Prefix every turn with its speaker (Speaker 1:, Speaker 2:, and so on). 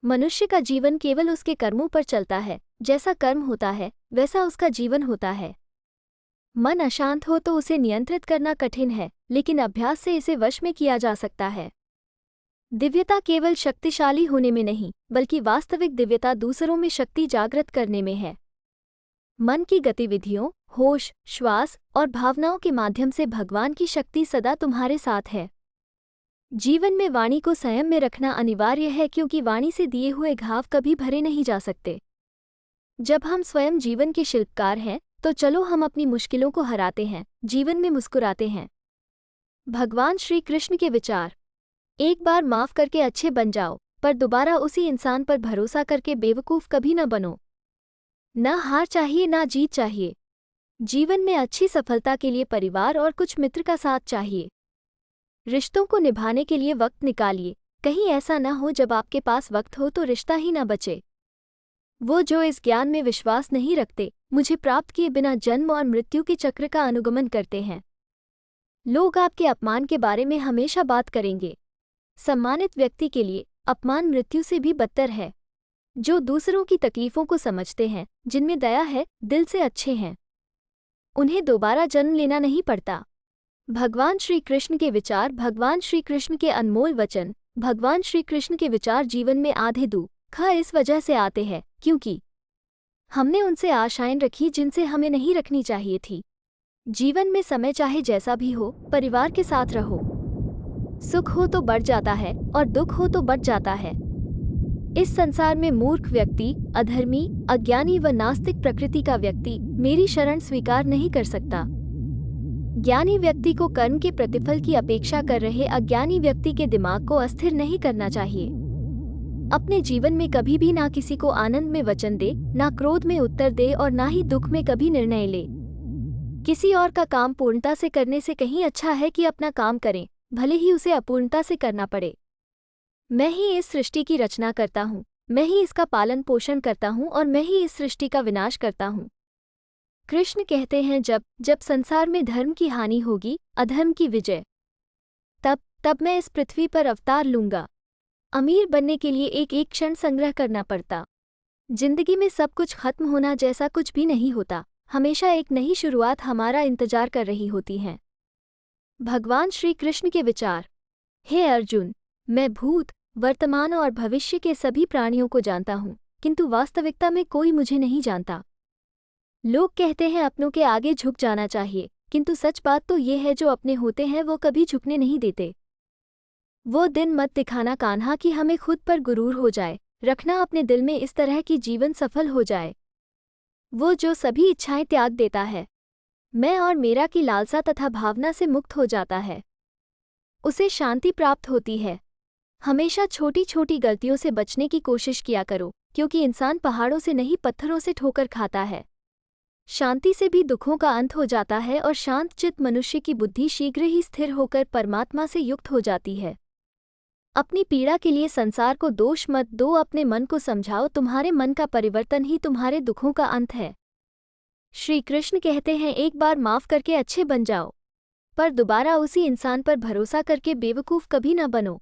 Speaker 1: मनुष्य का जीवन केवल उसके कर्मों पर चलता है। जैसा कर्म होता है वैसा उसका जीवन होता है। मन अशांत हो तो उसे नियंत्रित करना कठिन है, लेकिन अभ्यास से इसे वश में किया जा सकता है। दिव्यता केवल शक्तिशाली होने में नहीं, बल्कि वास्तविक दिव्यता दूसरों में शक्ति जागृत करने में है। मन की गतिविधियों, होश, श्वास और भावनाओं के माध्यम से भगवान की शक्ति सदा तुम्हारे साथ है। जीवन में वाणी को संयम में रखना अनिवार्य है, क्योंकि वाणी से दिए हुए घाव कभी भरे नहीं जा सकते। जब हम स्वयं जीवन के शिल्पकार हैं, तो चलो हम अपनी मुश्किलों को हराते हैं, जीवन में मुस्कुराते हैं। भगवान श्री कृष्ण के विचार। एक बार माफ करके अच्छे बन जाओ, पर दोबारा उसी इंसान पर भरोसा करके बेवकूफ़ कभी न बनो। न हार चाहिए न जीत चाहिए। जीवन में अच्छी सफलता के लिए परिवार और कुछ मित्र का साथ चाहिए। रिश्तों को निभाने के लिए वक्त निकालिए, कहीं ऐसा न हो जब आपके पास वक्त हो तो रिश्ता ही न बचे। वो जो इस ज्ञान में विश्वास नहीं रखते, मुझे प्राप्त किए बिना जन्म और मृत्यु के चक्र का अनुगमन करते हैं। लोग आपके अपमान के बारे में हमेशा बात करेंगे। सम्मानित व्यक्ति के लिए अपमान मृत्यु से भी बदतर है। जो दूसरों की तकलीफों को समझते हैं, जिनमें दया है, दिल से अच्छे हैं, उन्हें दोबारा जन्म लेना नहीं पड़ता। भगवान श्री कृष्ण के विचार। भगवान श्री कृष्ण के अनमोल वचन। भगवान श्री कृष्ण के विचार जीवन में आधे दुख इस वजह से आते हैं क्योंकि हमने उनसे आशाएं रखी जिनसे हमें नहीं रखनी चाहिए थी। जीवन में समय चाहे जैसा भी हो, परिवार के साथ रहो। सुख हो तो बढ़ जाता है और दुख हो तो बढ़ जाता है। इस संसार में मूर्ख व्यक्ति, अधर्मी, अज्ञानी व नास्तिक प्रकृति का व्यक्ति मेरी शरण स्वीकार नहीं कर सकता। ज्ञानी व्यक्ति को कर्म के प्रतिफल की अपेक्षा कर रहे अज्ञानी व्यक्ति के दिमाग को अस्थिर नहीं करना चाहिए। अपने जीवन में कभी भी ना किसी को आनंद में वचन दे, ना क्रोध में उत्तर दे और ना ही दुख में कभी निर्णय ले। किसी और का काम पूर्णता से करने से कहीं अच्छा है कि अपना काम करें, भले ही उसे अपूर्णता से करना पड़े। मैं ही इस सृष्टि की रचना करता हूँ, मैं ही इसका पालन पोषण करता हूँ और मैं ही इस सृष्टि का विनाश करता हूँ। कृष्ण कहते हैं, जब संसार में धर्म की हानि होगी, अधर्म की विजय, तब मैं इस पृथ्वी पर अवतार लूंगा। अमीर बनने के लिए एक एक क्षण संग्रह करना पड़ता। जिंदगी में सब कुछ खत्म होना जैसा कुछ भी नहीं होता, हमेशा एक नई शुरुआत हमारा इंतजार कर रही होती है। भगवान श्री कृष्ण के विचार। हे अर्जुन, मैं भूत, वर्तमान और भविष्य के सभी प्राणियों को जानता हूँ, किंतु वास्तविकता में कोई मुझे नहीं जानता। लोग कहते हैं अपनों के आगे झुक जाना चाहिए, किंतु सच बात तो ये है जो अपने होते हैं वो कभी झुकने नहीं देते। वो दिन मत दिखाना कान्हा कि हमें खुद पर गुरूर हो जाए, रखना अपने दिल में इस तरह की जीवन सफल हो जाए। वो जो सभी इच्छाएं त्याग देता है, मैं और मेरा की लालसा तथा भावना से मुक्त हो जाता है, उसे शांति प्राप्त होती है। हमेशा छोटी छोटी गलतियों से बचने की कोशिश किया करो, क्योंकि इंसान पहाड़ों से नहीं पत्थरों से ठोकर खाता है। शांति से भी दुखों का अंत हो जाता है और शांत चित्त मनुष्य की बुद्धि शीघ्र ही स्थिर होकर परमात्मा से युक्त हो जाती है। अपनी पीड़ा के लिए संसार को दोष मत दो, अपने मन को समझाओ, तुम्हारे मन का परिवर्तन ही तुम्हारे दुखों का अंत है। श्री कृष्ण कहते हैं, एक बार माफ करके अच्छे बन जाओ, पर दोबारा उसी इंसान पर भरोसा करके बेवकूफ़ कभी न बनो।